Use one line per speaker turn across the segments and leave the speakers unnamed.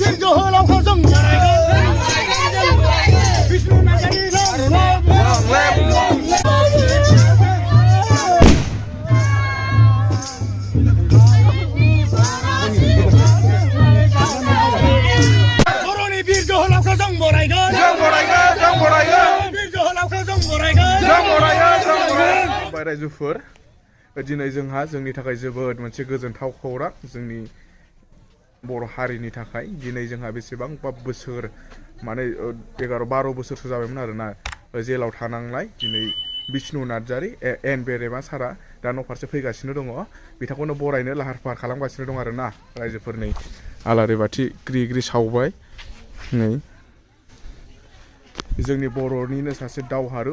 bir जोहोलावखौ जों बरायगोन बिष्णु नार्जारि बर'नि बिर जोहोलावखौ जों बरायगोन बिर जोहोलावखौ जों बरायगोन
रायजोफोर दिनै जोंहा जोंनि थाखाय जोबोद मोनसे गोजोनथाव खौरां जोंनि बर' हारिनि थाखाय दिनै जोंहा बेसेबांबा बोसोर माने 11-12 बोसोरसो जाबायमोन आरोना जेलाव थानांनाय दिनै बिष्णु नार्जारि एन बेरेमा सारा दा न' फारसे फैगासिनो दङ बिथांखौनो बरायनो लाहार फाहार खालामगासिनो दं आरोना रायजोफोरनि आलारि बाथि ग्रि ग्रि सावबाय नै जोंनि बर'निनो सासे दावहारु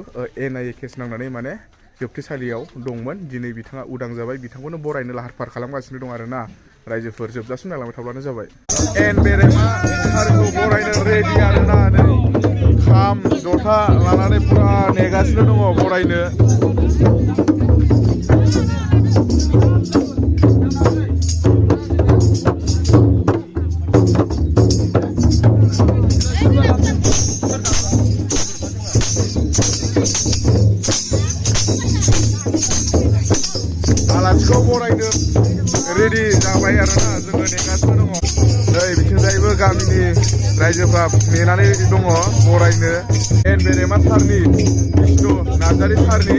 NIA केस नांनानै माने जोबथेसालियाव दंमोन दिनै बिथाङा उदां जाबाय बिथांखौनो बरायनो लाहार फाहार खालामगासिनो दं आरोना रायजोफोर जोबजासिम नायलांबाय थाब्लानो जाबाय एन बेरेमा सारखौ बरायनो रेडि आरोना नै खाम जथा लानानै पुरा नेगासिनो दङ बरायनो आलासिखौ बरायनो रेडि जाबाय आरोना जोङो नेगासिनो दङ नै बिथिंजायबो गामिनि रायजोफ्रा नेनानै दङ बरायनो एन बेरेमा सारनि बिष्णु नार्जारि सारनि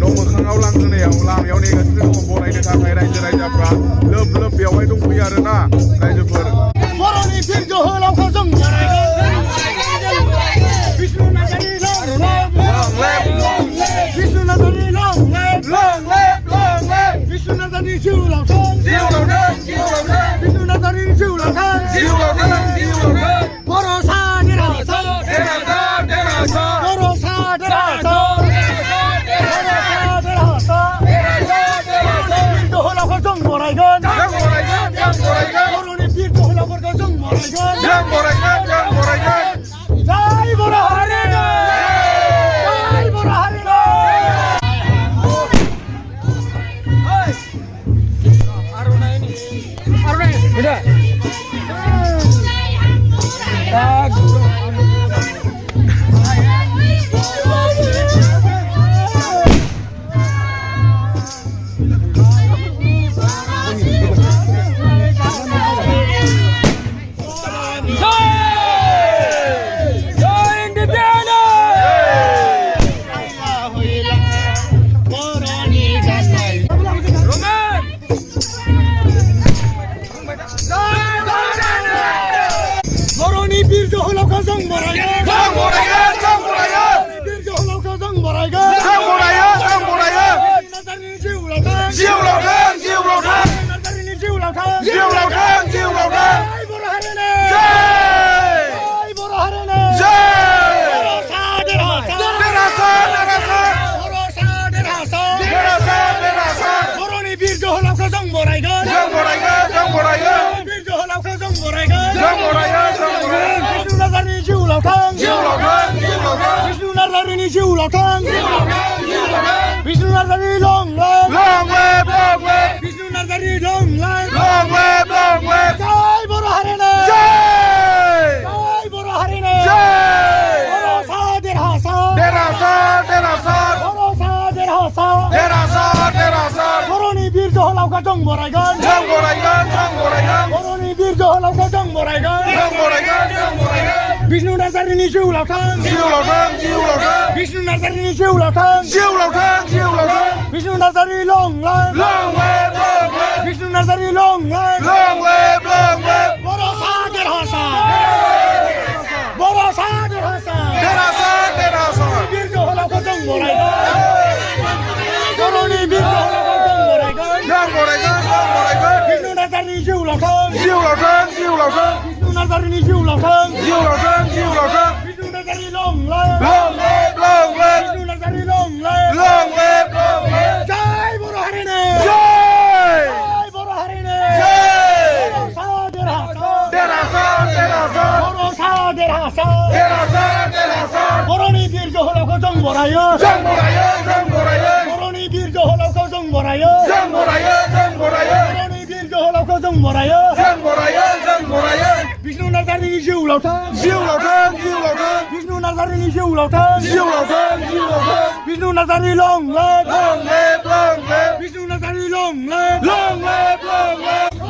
न' मोखाङाव लांगोनायाव लामायाव नेगासिनो दङ बरायनो थाखाय रायजो राजाफ्रा लोब लोब बेवहाय दंफैयो आरोना रायजोफोर
बर'नि बिर जोहोलावखौ जों बरायगोन बिष्णु नार्जारि बिष्णु नार्जारि बिष्णु नार्जारि जिउलावथों बिष्णु नार्जारि जिउलावथों बर' सा देरहाथों बर' सा देरहाथों जोहोलावखौ जों बरायगोन बर'नि बिर जोहोलावफोरखौ जों बरायगोन जय बर' हारि जय बर' हारि bir जोहोलावखौ जों बरायगोन bir जोहोलावखौ जों बरायगोन नार्जारिनि जिउलावथों नार्जारिनि जिउलावथों जय बर' हारिनि जय बर' हारिनि बर' सा देरहाथों बर'नि बिर जोहोलावखौ जों बरायगोन बिर जोहोलावखौ जों बरायगोन Bishnu नार्जारिनि जिउलावथों Bishnu नार्जारिनि जिउलावथों Bishnu Narzary long live Bishnu Narzary long live जय बर' हारिनि जय बर' हारिनि बर' सा देरहासार बर'नि बिर जोहोलावखौ जों बरायगोन बर'नि बिर जोहोलावखौ जों बरायगोन Bishnu नार्जारिनि जिउलावथों Bishnu नार्जारिनि जिउलावथों Bishnu Narzary long live Bishnu Narzary long live बर' सा देरहासार बिर जोहोलावखौ जों बरायगोन बर'नि बिर जोहोलावखौ जों बरायगोन Bishnu नार्जारिनि जिउलावथों Bishnu नार्जारिनि जिउलावथों Bishnu Narzary long live Bishnu Narzary long live जय बर' हारिनि जय बर' हारिनि बर' सा देरहासार बर'नि बिर जोहोलावखौ जों बरायो बर'नि बिर जोहोलावखौ जों बरायो बर'नि बिर जोहोलावखौ जों बरायो बिष्णु नार्जारि जिउ लावथों बिष्णु नार्जारिनि जिउ लावथों बिष्णु नार्जारि लं लेब बिष्णु नार्जारि लं लेब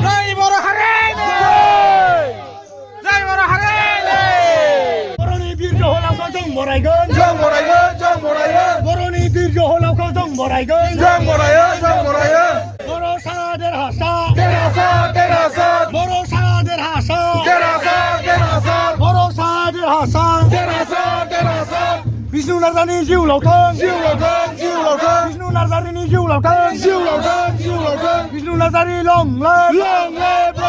जय बर' हारिनि बर'नि बिर जोहोलावखौ जों बरायगोन बर'नि बिर जोहोलावखौ जों बरायगोन बर' सा देरहासार बर' सा देरहासार बिष्णु नार्जारिनि जिउ लावथों बिष्णु नार्जारिनि जिउ लावथों बिष्णु नार्जारि लं लेब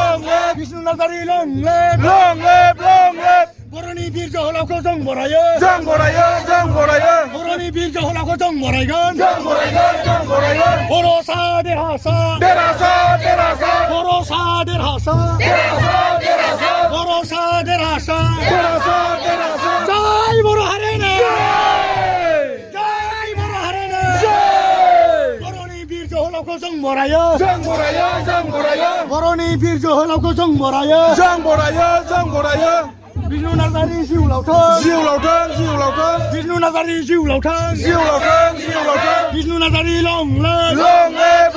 बिष्णु नार्जारि लं लेब बर'नि बिर जोहोलावखौ जों बरायो बर'नि बिर जोहोलावखौ जों बरायगोन बर' सा देरहासार जय बर' हारिनि बर'नि बिर जोहोलावखौ जों बरायो बर'नि बिर जोहोलावखौ जों बरायो बिष्णु नार्जारि जिउ लावथों बिष्णु नार्जारि जिउ लावथों बिष्णु नार्जारि लं लेब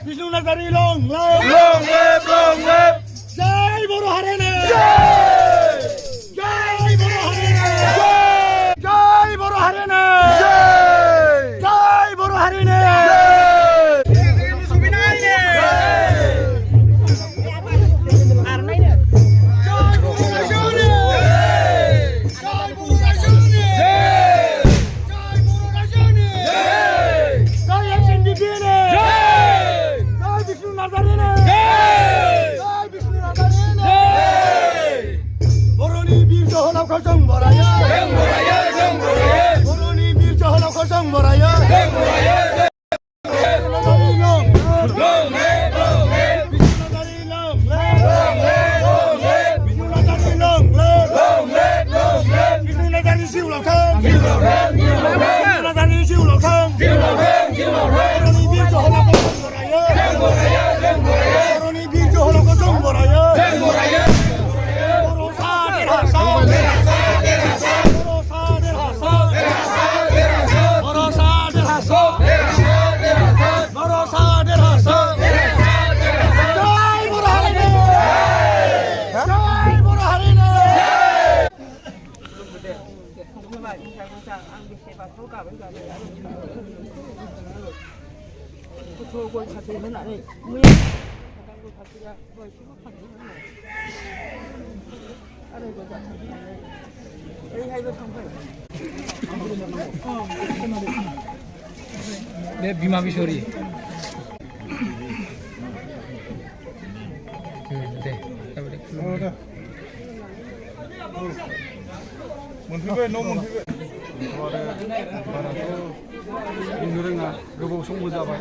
बिष्णु नार्जारि लं लेब जय बर' हारिनि बर'नि बिर जोहोलावखौ जों बरायो बर'नि बिर जोहोलावखौ जों बरायो बिष्णु नार्जारिनि जिउ लावथों बर'नि बिर जोहोलावखौ जों बरायो बर'नि बिर जोहोलावखौ जों बरायो
बे बिमा बिसरि दे
मोनफैबाय न' मोनफैबाय
बुंनो रोङा गोबाव समबो जाबाय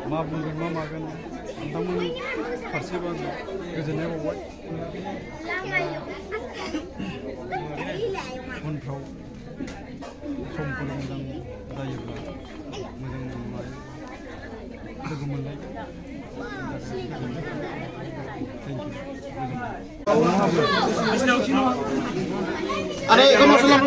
मा बुंगोन मा मागोन नोंथांमोननि फारसेबो आं गोजोननाय बावबाय उनफ्राव समफोर मोजां जायोब्ला मोजां लोगो मोनलाय
Ada kamu sudah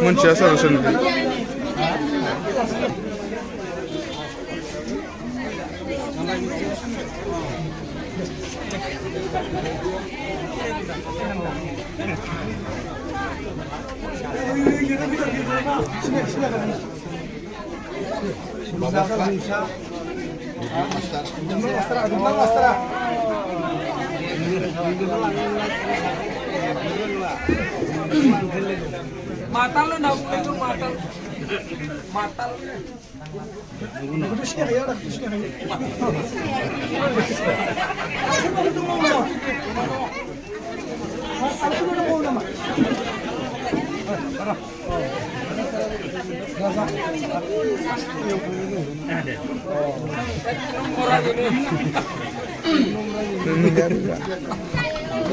Moncia solution.
Matal lu nak matal.
बेखौथ' सिनायखायो आदा सिनायखायो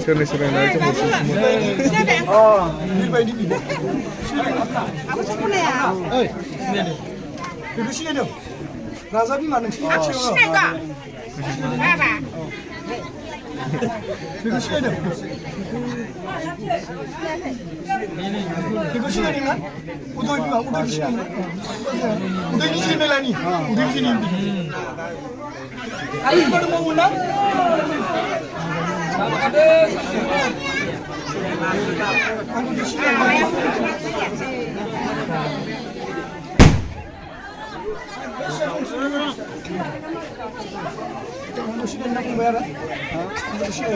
सोरनि सोलायनाय जों
बेबायदि बेखौ सिनायदों राजा बिमा नोंसिनि खाथियाव बेखौ सिनायदों बेखौ सिनायदोंना उदय बिमा उदय सिनायदों उदयनि जि मेलानि उदय जिनि आरो बिमा दंबावोमोन ना आंखौ सिनायदों 시간 나 공부해라. 시간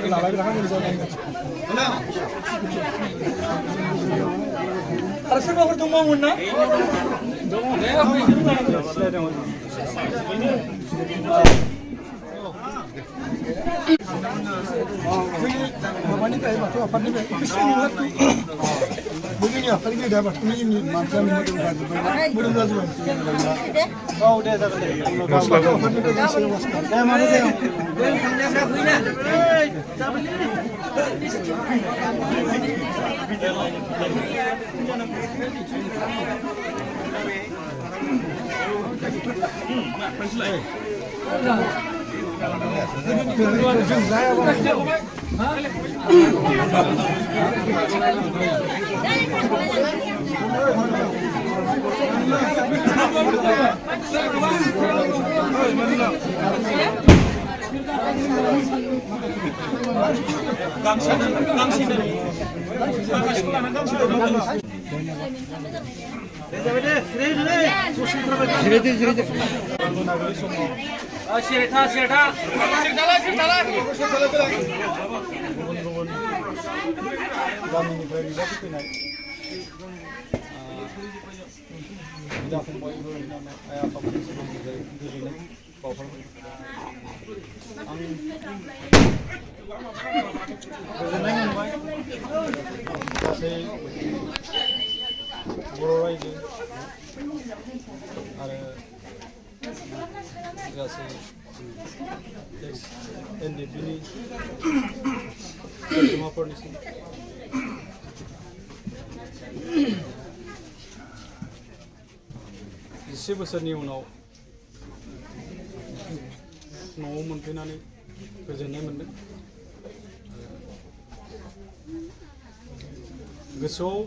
나가기로 하면 되잖아. 알았어, 먹을 동무 없나? 많이 해봐. 또 아빠님 그 시간이 begini ya, paling dia dapat ini macam ini belum gajian. Oh, udah dah dah. Mana dia?
से बोसोरनि उनाव न'आव मोनफैनानै गोजोननाय मोनदों गोसोआव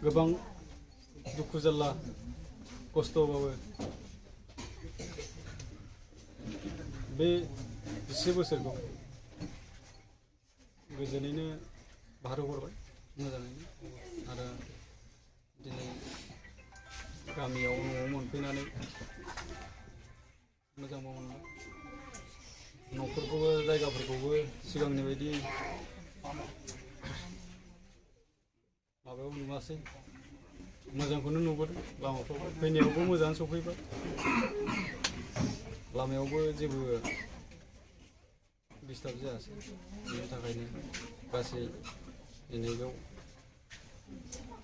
गोबां दुखु जारला खस्थ'बाबो बे 10 बोसोरखौ गोजोनैनो बारहोहरबाय मोजाङैनो आरो दिनै गामियाव न'आव मोनफैनानै मोजां मोनबाय न'फोरखौबो जायगाफोरखौबो सिगांनि बायदि माबायाव नुवासै मोजांखौनो नुबोदों लामाफ्राव फैनायावबो मोजाङानो सफैबाय लामायावबो जेबो डिस्टार्ब जायासै बेनि थाखायनो गासै दिनै बेयाव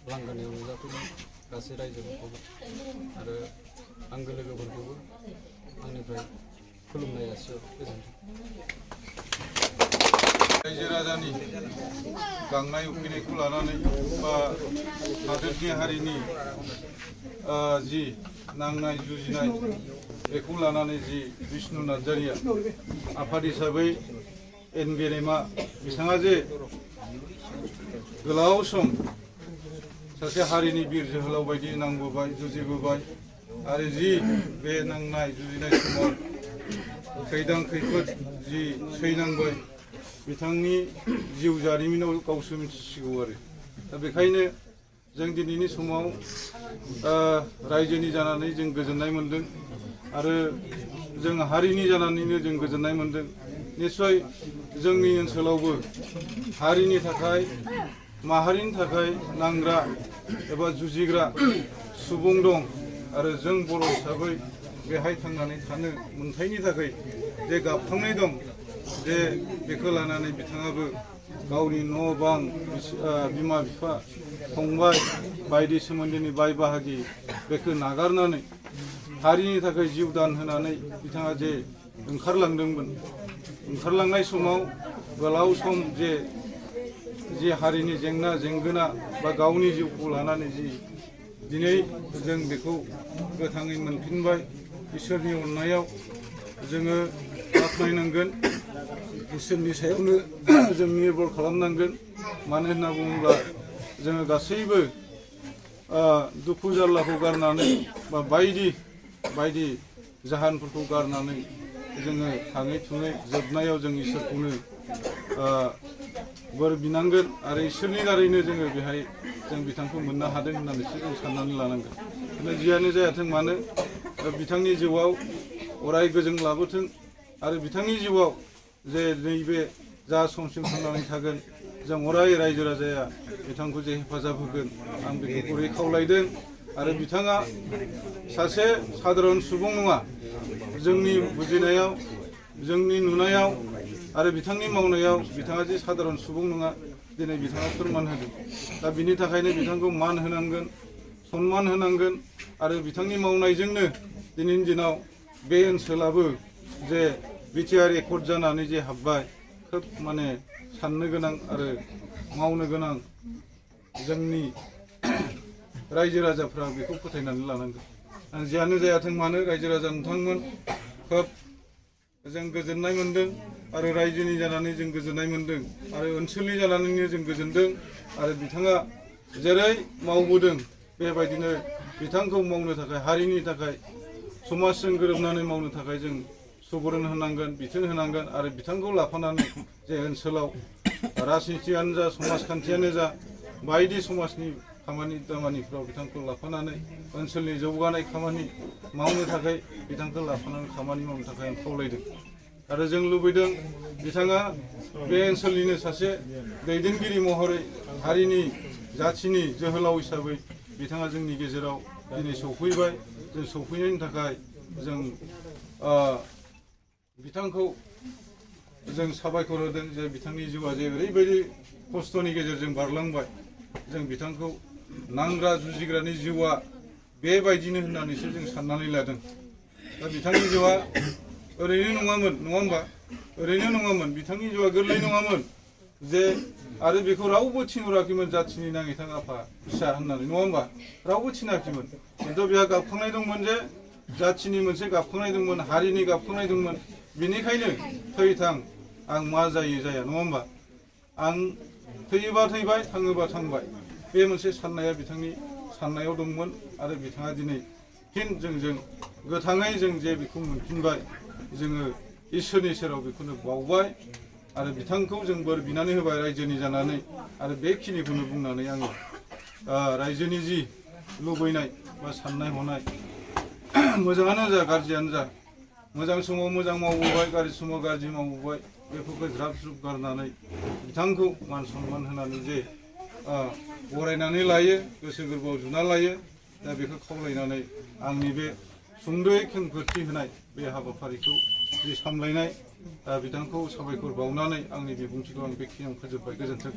लांगोनायाव नुजाफैदों गासै रायजोफोरखौबो आरो आंगो लोगोफोरखौबो आंनिफ्राय खुलुमनाय जासिबाय गोजोन्थों
रायजो राजानि गांनाय उखैनायखौ लानानै बा हादोरनि हारिनि जि नांनाय जुजिनाय बेखौ लानानै जि बिष्णु नार्जारिया आफाद हिसाबै एन गेरेमा बिथाङा जे गोलाव सम सासे हारिनि बिर जोहोलाव बायदि नांबोबाय जुजिबोबाय आरो जि बे नांनाय जुजिनाय समाव खैदां खैफोद जि सैनांबाय बिथांनि जिउ जारिमिनाव गावसो मिथिसिगौ आरो दा बेखायनो जों दिनैनि समाव रायजोनि जानानै जों गोजोननाय मोनदों आरो जों हारिनि जानानैनो जों गोजोननाय मोनदों निश्चय जोंनि ओनसोलावबो हारिनि थाखाय माहारिनि थाखाय नांग्रा एबा जुजिग्रा सुबुं दं आरो जों बर' हिसाबै बेहाय थांनानै थानो मोन्थायनि थाखाय जे गाबखांनाय दं जे बेखौ लानानै बिथाङाबो गावनि न' बां बिमा बिफा फंबाय बायदि सोमोन्दोनि बाय बाहागि बेखौ नागारनानै हारिनि थाखाय जिउ दान होनानै बिथाङा जे ओंखारलांदोंमोन ओंखारलांनाय समाव गोलाव सम जे हारिनि जेंना जेंगोना बा गावनि जिउखौ लानानै जि दिनै जों बेखौ गोथाङै मोनफिनबाय इसोरनि अननायाव जोङो बाख्नायनांगोन इसोरनि सायावनो जों निर्भर खालामनांगोन मानो होनना बुङोब्ला जोङो गासैबो दुखु जारलाखौ गारनानै बा बायदि जाहोनफोरखौ गारनानै जोङो थाङै थुङै जोबनायाव जों इसोरखौनो बोर बिनांगोन आरो इसोरनि दारैनो जोङो बेहाय जों बिथांखौ मोननो हादों होननानैसो जों साननानै लानांगोन। जियानो जायाथों मानो बिथांनि जिउआव अराय गोजोन लाबोथों आरो बिथांनि जिउआव जे नैबे जा समसिम थांनानै थागोन जों अराय रायजो राजाया बिथांखौ जे हेफाजाब होगोन आं बेखौ गुरै खावलायदों आरो बिथाङा सासे साधारन सुबुं नङा जोंनि बुजिनायाव जोंनि नुनायाव आरो बिथांनि मावनायाव बिथाङा जे साधारन सुबुं नङा दिनै बिथाङा फोरमान होदों दा बिनि थाखायनो बिथांखौ मान होनांगोन सनमान होनांगोन आरो बिथांनि मावनायजोंनो दिनैनि दिनाव बे ओनसोलाबो जे बिटिआर एकर्ड जानानै जे हाबबाय खोब माने साननो गोनां आरो मावनो गोनां जोंनि रायजो राजाफ्रा बेखौ फोथायनानै लानांगोन। जियानो जायाथों मानो रायजो राजा नोंथांमोन खोब जों गोजोननाय मोनदों आरो रायजोनि जानानै जों गोजोननाय मोनदों आरो ओनसोलनि जानानैनो जों गोजोनदों आरो बिथाङा जेरै मावबोदों बेबायदिनो बिथांखौ मावनो थाखाय हारिनि थाखाय समाजजों गोरोबनानै मावनो थाखाय जों सुबुरुन होनांगोन बिथोन होनांगोन आरो बिथांखौ लाफानानै जे ओनसोलाव राजनितियानो जा समाजखान्थियानो जा बायदि समाजनि खामानि दामानिफ्राव बिथांखौ लाफानानै ओनसोलनि जौगानाय खामानि मावनो थाखाय बिथांखौ लाफानानै खामानि मावनो थाखाय आं खावलायदों आरो जों लुबैदों बिथाङा बे ओनसोलनिनो सासे दैदेनगिरि महरै हारिनि जाथिनि जोहोलाव हिसाबै बिथाङा जोंनि गेजेराव दिनै सौफैबाय जों सौफैनायनि थाखाय जों बिथांखौ जों साबायखर होदों जे बिथांनि जिउआ जे ओरैबायदि खस्थ'नि गेजेरजों बारलांबाय जों बिथांखौ नांग्रा जुजिग्रानि जिउआ बेबायदिनो होननानैसो जों साननानै लादों दा बिथांनि जिउआ ओरैनो नङामोन नङा होमबा ओरैनो नङामोन बिथांनि जिउआ गोरलै नङामोन जे आरो बेखौ रावबो थिनहराखैमोन जाथिनि नाङैथां आफा फिसा होननानै नङा होमबा रावबो थिनाखैमोन खिन्थु बेहा गाबखांनाय दंमोन जे जाथिनि मोनसे गाबखांनाय दंमोन हारिनि गाबखांनाय दंमोन बेनिखायनो थैथां आं मा जायो जाया नङा होमबा आं थैयोबा थैबाय थाङोबा थांबाय बे मोनसे साननाया बिथांनि साननायाव दंमोन आरो बिथाङा दिनै फिन जों गोथाङै जों जे बेखौ मोनफिनबाय जोङो इसोरनि सेराव बेखौनो बावबाय आरो बिथांखौ जों बोर बिनानै होबाय रायजोनि जानानै आरो बेखिनिखौनो बुंनानै आङो रायजोनि जि लुबैनाय बा साननाय हनाय मोजाङानो जा गाज्रियानो जा मोजां समाव मोजां मावबोबाय गाज्रि समाव गाज्रि मावबोबाय बेफोरखौ ज्राब ज्रुब गारनानै बिथांखौ मान सनमान होनानै जे बरायनानै लायो गोसो गोरबोआव जुना लायो दा बेखौ खावलायनानै आंनि बे सुंद'यै खेंफोरथि होनाय बे हाबाफारिखौ जि सामलायनाय बिथांखौ साबायखर बावनानै आंनि बिबुंथिखौ आं बेखिनियाव फोजोबबाय गोजोन्थों।